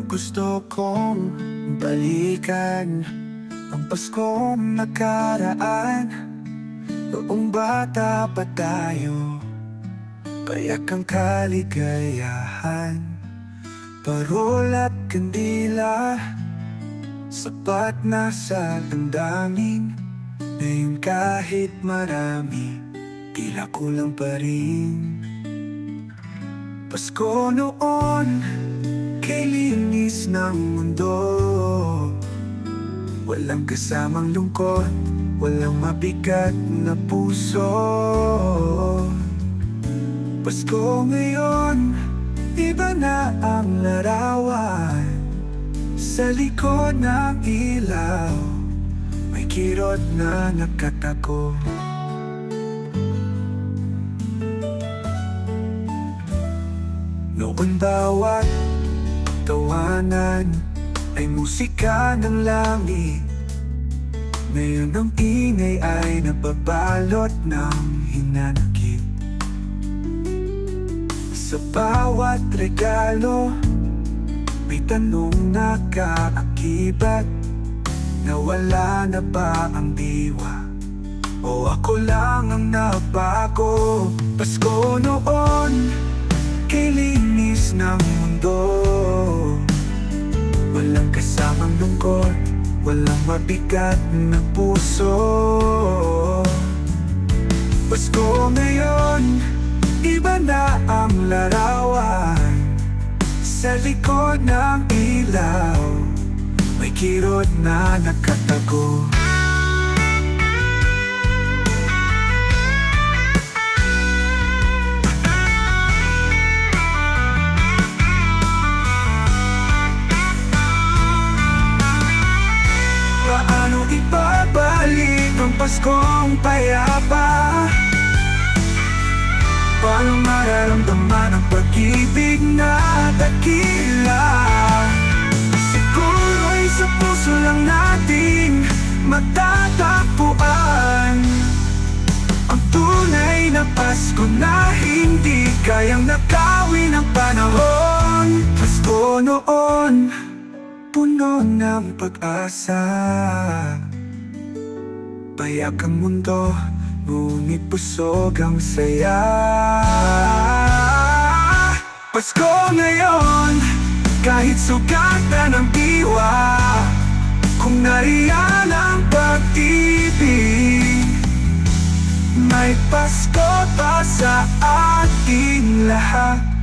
Gusto kong balikan ang Paskong nakaraan. Noong bata pa tayo, payak ang kaligayahan. Parol at kandila, sapat na sa damdamin. Ngayon kahit marami, tila kulang pa rin. Pasko noon, kay linis ng mundo. Walang kasamang lungkot, walang mabigat na puso. Pasko ngayon, iba na ang larawan. Sa likod ng ilaw, may kirot na nakatago. Noon bawat tawanan ay musika ng langit. Ngayon ang ingay ay nababalot ng hinanakit. Sa bawat regalo, may tanong na kaakibat. Nawala na ba ang diwa? O ako lang ang nabago? Pasko noon, kay linis ng mundo. Walang kasamang lungkot, walang mabigat na puso. Pasko ngayon, iba na ang larawan. Sa likod ng ilaw, may kirot na nakatago. Paano ibabalik ang Paskong payapa? Paano mararamdaman ang pag-ibig na dakila? Siguro'y sa puso lang natin matatagpuan ang tunay na Pasko na hindi kayang nakawin ng panahon. Pasko noon, puno ng pag-asa. Payak ang mundo, ngunit busog ang saya. Pasko ngayon, kahit sugatan ng diwa, kung nariyan ang pag-ibig, may Pasko pa sa ating lahat.